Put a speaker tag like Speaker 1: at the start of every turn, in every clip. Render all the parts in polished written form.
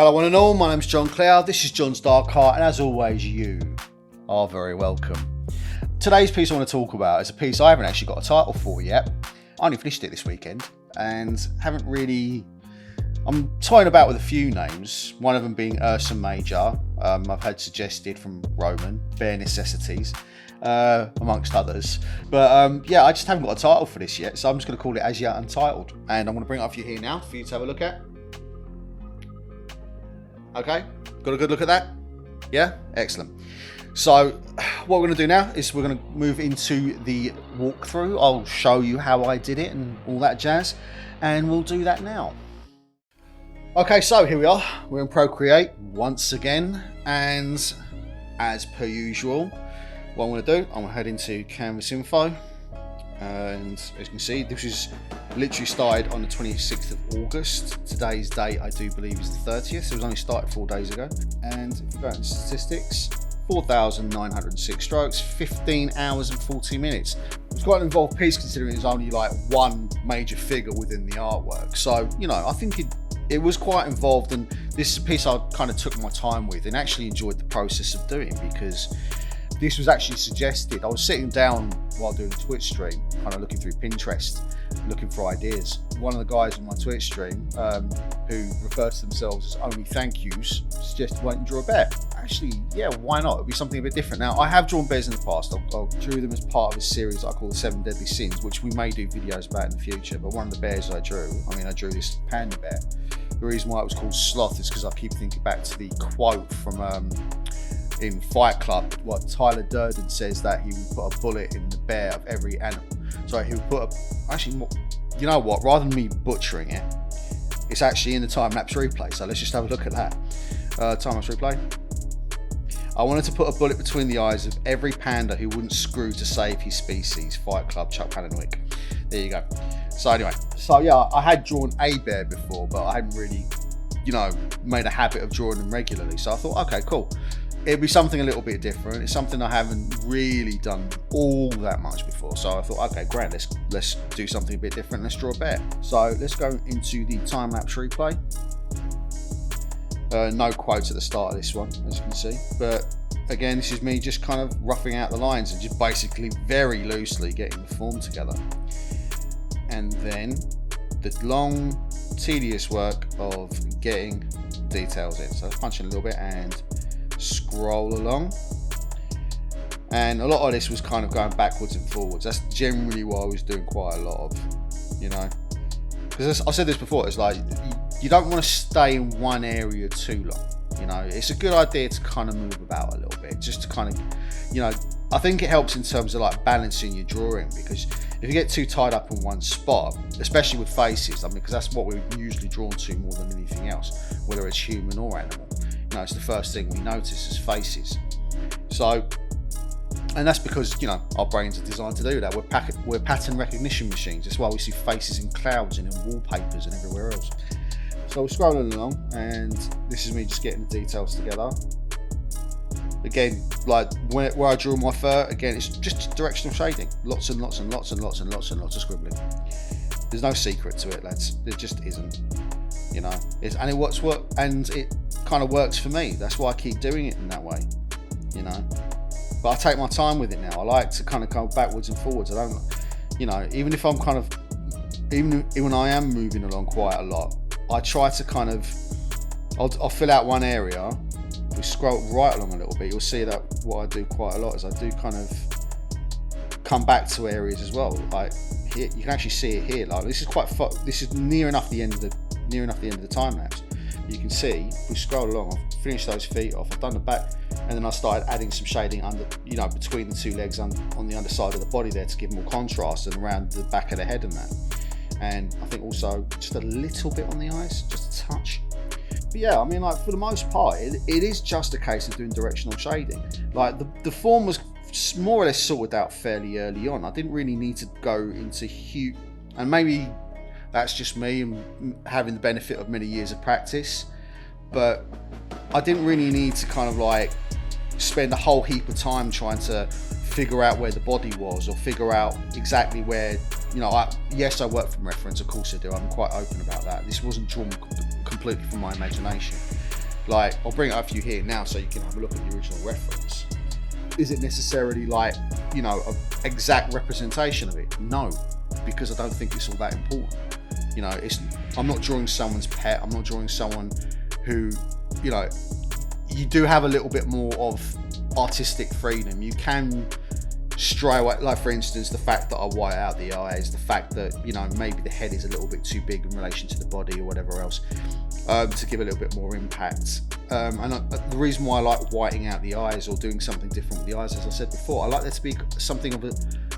Speaker 1: Hello one and all, my name's John Cloud, this is John's Dark Art, and as always you are very welcome. Today's piece I want to talk about is a piece I haven't actually got a title for yet. I only finished it this weekend and haven't really... I'm toying about with a few names, one of them being Ursa Major. I've had suggested from Roman, Bare Necessities, amongst others. But yeah, I just haven't got a title for this yet, so I'm just going to call it Yet Untitled. And I'm going to bring it up for you here now for you to have a look at. Okay, got a good look at that? Yeah, excellent. So what we're going to do now is we're going to move into the walkthrough. I'll show you how I did it and all that jazz, and we'll do that now. Okay, so here we are. We're in Procreate once again, and as per usual, what I'm going to do, I'm going to head into Canvas Info, and as you can see, this is literally started on the 26th of August. Today's date, I do believe, is the 30th. So it was only started 4 days ago. And if you go into statistics, 4,906 strokes, 15 hours and 40 minutes. It's quite an involved piece considering it's only like one major figure within the artwork. So, you know, I think it was quite involved, and this is a piece I kind of took my time with and actually enjoyed the process of doing, because this was actually suggested. I was sitting down while doing a Twitch stream, kind of looking through Pinterest, looking for ideas. One of the guys on my Twitch stream, who refer to themselves as Only Thank Yous, suggested, why don't you draw a bear? Actually, yeah, why not? It'd be something a bit different. Now, I have drawn bears in the past. I drew them as part of a series I call the 7 Deadly Sins, which we may do videos about in the future. But one of the bears I drew this panda bear. The reason why it was called Sloth is because I keep thinking back to the quote from in Fight Club, what Tyler Durden says, that he would put a bullet in the bear of every animal. So he would put actually, you know what, rather than me butchering it, it's actually in the time-lapse replay. So let's just have a look at that. Time-lapse replay. I wanted to put a bullet between the eyes of every panda who wouldn't screw to save his species. Fight Club, Chuck Palahniuk. There you go. So anyway, so yeah, I had drawn a bear before, but I hadn't really, you know, made a habit of drawing them regularly. So I thought, okay, cool. It'd be something a little bit different. It's something I haven't really done all that much before. So I thought, okay, great, let's do something a bit different. Let's draw a bear. So let's go into the time-lapse replay. No quotes at the start of this one, as you can see. But again, this is me just kind of roughing out the lines and just basically very loosely getting the form together. And then the long, tedious work of getting details in. So let's punch in a little bit and scroll along. And a lot of this was kind of going backwards and forwards. That's generally what I was doing quite a lot of, you know. Because I said this before, it's like you don't want to stay in one area too long. You know, it's a good idea to kind of move about a little bit, just to kind of, you know, I think it helps in terms of like balancing your drawing, because if you get too tied up in one spot, especially with faces, I mean, because that's what we're usually drawn to more than anything else, whether it's human or animal. You know, it's the first thing we notice is faces. So, and that's because, you know, our brains are designed to do that. We're pattern recognition machines. That's why we see faces in clouds and in wallpapers and everywhere else. So we're scrolling along, and this is me just getting the details together. Again, like where I drew my fur, again, it's just directional shading. Lots and lots and lots and lots and lots and lots of scribbling. There's no secret to it, lads. There just isn't. You know, and it kind of works for me. That's why I keep doing it in that way. You know, but I take my time with it now. I like to kind of go backwards and forwards. I don't, you know, even if I'm kind of, even when I am moving along quite a lot, I try to kind of, I'll fill out one area. If we scroll right along a little bit, you'll see that what I do quite a lot is I do kind of come back to areas as well. Like here, you can actually see it here. Like this is quite far, this is near enough the end of the time lapse. You can see if we scroll along, I've finished those feet off, I've done the back, and then I started adding some shading under, you know, between the two legs on the underside of the body there to give more contrast, and around the back of the head and that. And I think also just a little bit on the eyes, just a touch. But yeah, I mean, like for the most part, it is just a case of doing directional shading. Like the form was more or less sorted out fairly early on. I didn't really need to go into huge, and maybe that's just me and having the benefit of many years of practice, but I didn't really need to kind of like spend a whole heap of time trying to figure out where the body was, or figure out exactly where, you know, yes, I work from reference, of course I do, I'm quite open about that. This wasn't drawn completely from my imagination. like, I'll bring it up for you here now so you can have a look at the original reference. Is it necessarily like, you know, an exact representation of it? No, because I don't think it's all that important. You know, I'm not drawing someone's pet. I'm not drawing someone who, you know, you do have a little bit more of artistic freedom. You can stray away, like for instance, the fact that I white out the eyes, the fact that, you know, maybe the head is a little bit too big in relation to the body or whatever else, to give a little bit more impact. The reason why I like whiting out the eyes or doing something different with the eyes, as I said before, I like there to be something of a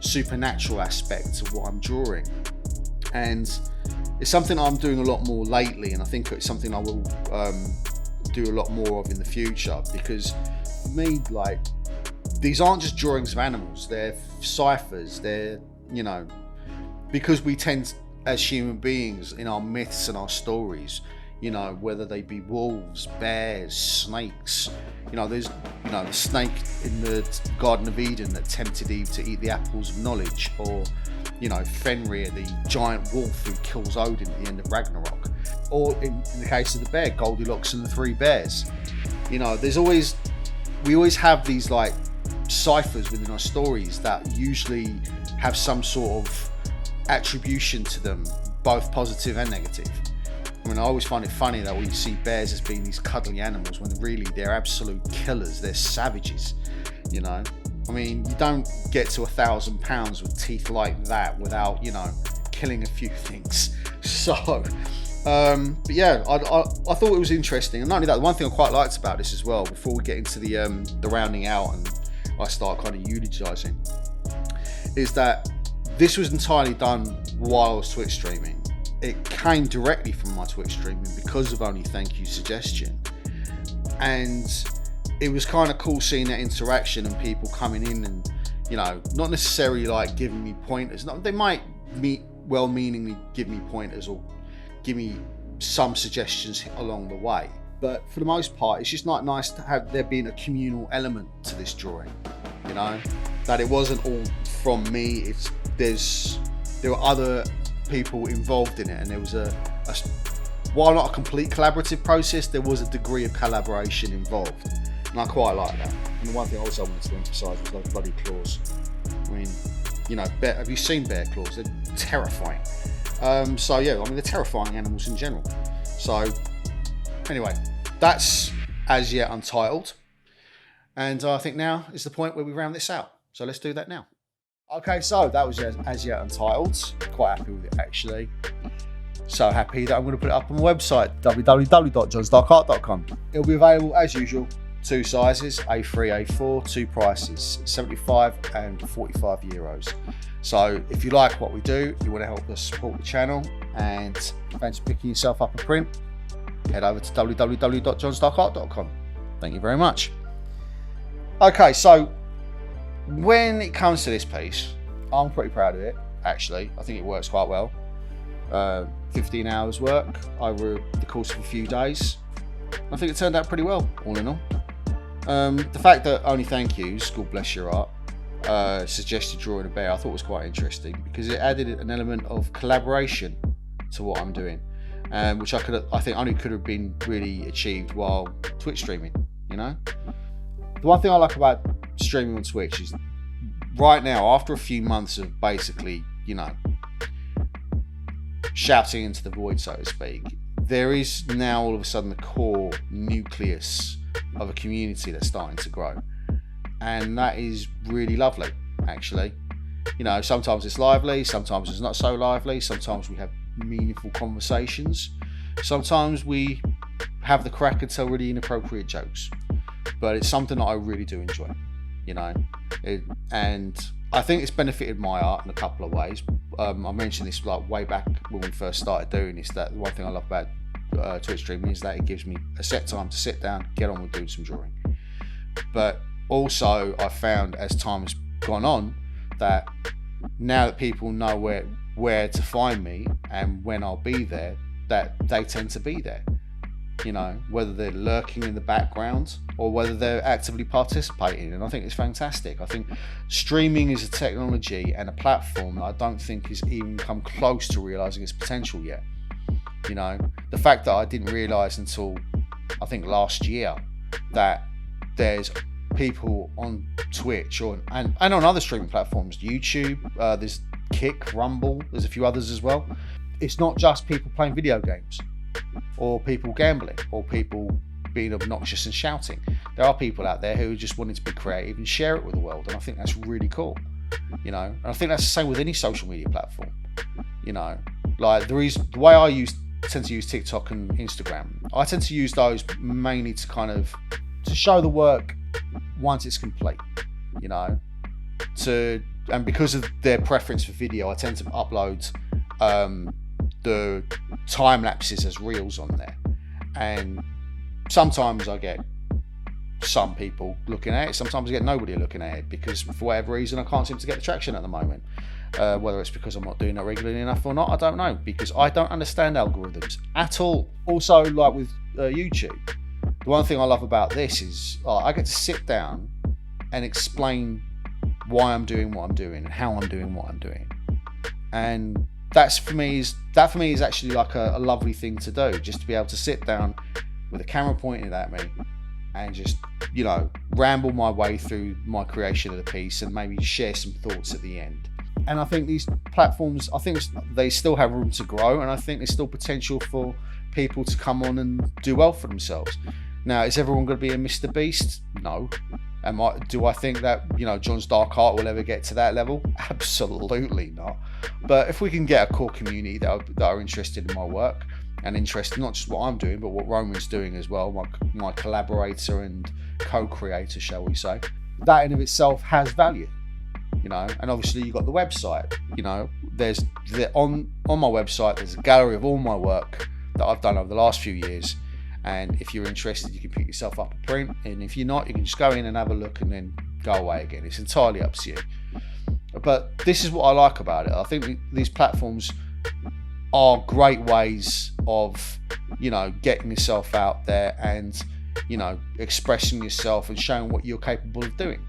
Speaker 1: supernatural aspect to what I'm drawing. And it's something I'm doing a lot more lately, and I think it's something I will do a lot more of in the future, because for me, like, these aren't just drawings of animals, they're ciphers. They're, you know, because we tend as human beings in our myths and our stories, you know, whether they be wolves, bears, snakes, you know, there's, you know, the snake in the Garden of Eden that tempted Eve to eat the apples of knowledge, or, you know, Fenrir, the giant wolf who kills Odin at the end of Ragnarok, or in the case of the bear, Goldilocks and the Three Bears. You know, we always have these like ciphers within our stories that usually have some sort of attribution to them, both positive and negative. I mean, I always find it funny that we see bears as being these cuddly animals when really they're absolute killers. They're savages, you know. I mean, you don't get to 1,000 pounds with teeth like that without, you know, killing a few things. So, but yeah, I thought it was interesting. And not only that, the one thing I quite liked about this as well, before we get into the rounding out and I start kind of eulogising, is that this was entirely done while I was Twitch streaming. It came directly from my Twitch streaming because of Only Thank You suggestion. And it was kind of cool seeing that interaction and people coming in and, you know, not necessarily like giving me pointers. They might well-meaningly give me pointers or give me some suggestions along the way. But for the most part, it's just not nice to have there being a communal element to this drawing, you know, that it wasn't all from me. There were other people involved in it, and there was while not a complete collaborative process, there was a degree of collaboration involved, and I quite like that. And the one thing I also wanted to emphasise was those bloody claws. I mean, you know, have you seen bear claws? They're terrifying. So yeah, I mean, they're terrifying animals in general. So anyway, that's As Yet Untitled, and I think now is the point where we round this out. So let's do that now. Okay, so that was As Yet Untitled. Quite happy with it, actually. So happy that I'm going to put it up on my website, www.johnsdarkart.com. It'll be available as usual, 2 sizes, A3, A4, 2 prices, 75 and 45 euros. So if you like what we do, you want to help us support the channel, and fancy picking yourself up a print, head over to www.johnsdarkart.com. Thank you very much. Okay, so when it comes to this piece, I'm pretty proud of it, actually. I think it works quite well. 15 hours work over the course of a few days. I think it turned out pretty well, all in all. The fact that Only Thank Yous, God bless your art, suggested drawing a bear, I thought was quite interesting, because it added an element of collaboration to what I'm doing, which I think only could have been really achieved while Twitch streaming, you know? The one thing I like about streaming on Twitch is right now, after a few months of basically, you know, shouting into the void, so to speak, there is now all of a sudden the core nucleus of a community that's starting to grow, and that is really lovely, actually. You know, sometimes it's lively, sometimes it's not so lively, sometimes we have meaningful conversations, sometimes we have the crack and tell really inappropriate jokes, but it's something that I really do enjoy, you know. And I think it's benefited my art in a couple of ways. I mentioned this like way back when we first started doing this, that the one thing I love about Twitch streaming is that it gives me a set time to sit down, get on with doing some drawing. But also I found as time has gone on that now that people know where to find me and when I'll be there, that they tend to be there. You know, whether they're lurking in the background or whether they're actively participating, and I think it's fantastic. I think streaming is a technology and a platform that I don't think has even come close to realising its potential yet. You know, the fact that I didn't realise until I think last year, that there's people on Twitch and on other streaming platforms, YouTube, there's Kick, Rumble, there's a few others as well. It's not just people playing video games or people gambling or people being obnoxious and shouting. There are people out there who are just wanting to be creative and share it with the world, and I think that's really cool, and I think that's the same with any social media platform. Like the way I tend to use TikTok and Instagram, I tend to use those mainly to show the work once it's complete, and because of their preference for video, I tend to upload the time lapses as reels on there, and sometimes I get some people looking at it, sometimes I get nobody looking at it, because for whatever reason I can't seem to get the traction at the moment. Whether it's because I'm not doing it regularly enough or not, I don't know, because I don't understand algorithms at all. Also, like with YouTube, the one thing I love about this is I get to sit down and explain why I'm doing what I'm doing and how I'm doing what I'm doing, and that for me is actually like a lovely thing to do, just to be able to sit down with a camera pointed at me and just ramble my way through my creation of the piece and maybe share some thoughts at the end. And I think these platforms, they still have room to grow, and I think there's still potential for people to come on and do well for themselves. Now, is everyone going to be a Mr. Beast? No. Do I think that John's Dark Art will ever get to that level? Absolutely not. But if we can get a core community that are interested in my work and interested not just what I'm doing, but what Roman's doing as well, my collaborator and co-creator, shall we say, that in of itself has value. And obviously you've got the website. There's on my website, there's a gallery of all my work that I've done over the last few years. And if you're interested, you can pick yourself up a print. And if you're not, you can just go in and have a look and then go away again. It's entirely up to you. But this is what I like about it. I think these platforms are great ways of, getting yourself out there and, expressing yourself and showing what you're capable of doing.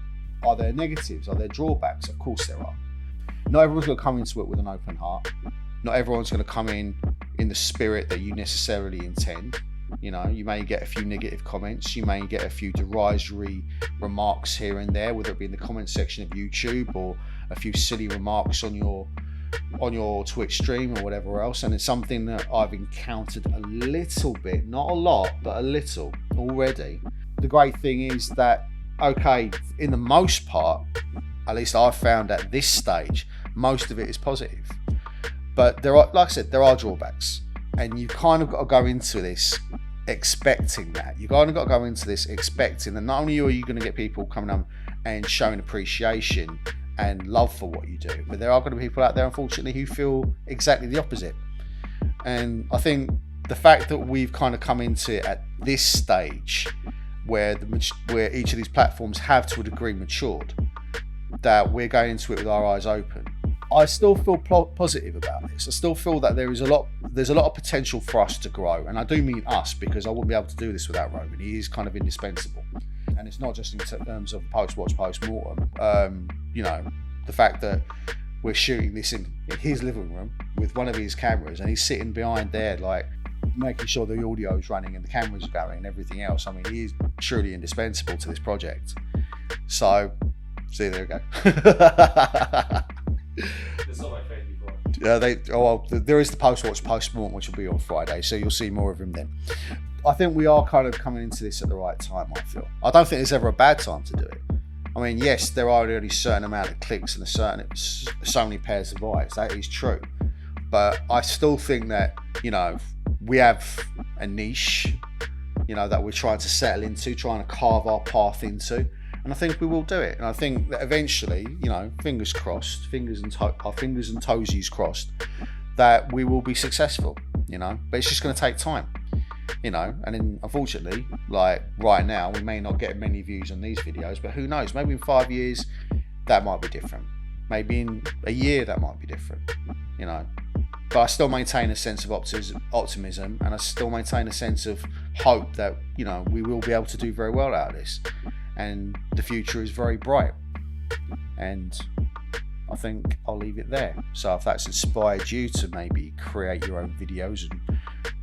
Speaker 1: Are there negatives? Are there drawbacks? Of course there are. Not everyone's going to come into it with an open heart. Not everyone's going to come in the spirit that you necessarily intend. You may get a few negative comments. You may get a few derisory remarks here and there, whether it be in the comment section of YouTube or a few silly remarks on your Twitch stream or whatever else. And it's something that I've encountered a little bit, not a lot, but a little already. The great thing is that, okay, in the most part, at least I've found at this stage, most of it is positive. But there are, like I said, there are drawbacks. And you kind of got to go into this expecting that. You kind of got to go into this expecting that not only are you going to get people coming up and showing appreciation and love for what you do, but there are going to be people out there, unfortunately, who feel exactly the opposite. And I think the fact that we've kind of come into it at this stage, where each of these platforms have to a degree matured, that we're going into it with our eyes open. I still feel positive about this. I still feel that there's a lot of potential for us to grow, and I do mean us, because I wouldn't be able to do this without Roman. He is kind of indispensable, and it's not just in terms of post-watch, post-mortem. The fact that we're shooting this in his living room with one of his cameras, and he's sitting behind there, like making sure the audio is running and the cameras are going and everything else. I mean, he is truly indispensable to this project. So, see, there we go.
Speaker 2: That's not my favourite one.
Speaker 1: There is the post-watch, post-mortem, which will be on Friday, so you'll see more of him then. I think we are kind of coming into this at the right time, I feel. I don't think there's ever a bad time to do it. I mean, yes, there are only a certain amount of clicks and so many pairs of eyes. That is true. But I still think that, we have a niche, that we're trying to settle into, trying to carve our path into. And I think we will do it. And I think that eventually, fingers crossed, our fingers and toesies crossed, that we will be successful, But it's just going to take time, And then, unfortunately, like right now, we may not get many views on these videos, but who knows? Maybe in 5 years, that might be different. Maybe in a year, that might be different, But I still maintain a sense of optimism, and I still maintain a sense of hope that, we will be able to do very well out of this. And the future is very bright. And I think I'll leave it there. So if that's inspired you to maybe create your own videos and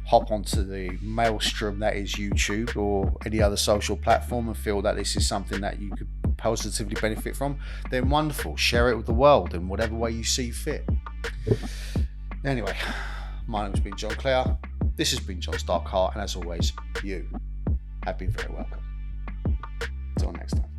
Speaker 1: hop onto the maelstrom that is YouTube or any other social platform and feel that this is something that you could positively benefit from, then wonderful. Share it with the world in whatever way you see fit. Anyway, my name has been John Clare. This has been John's Dark Heart, and as always, you have been very welcome. Until next time.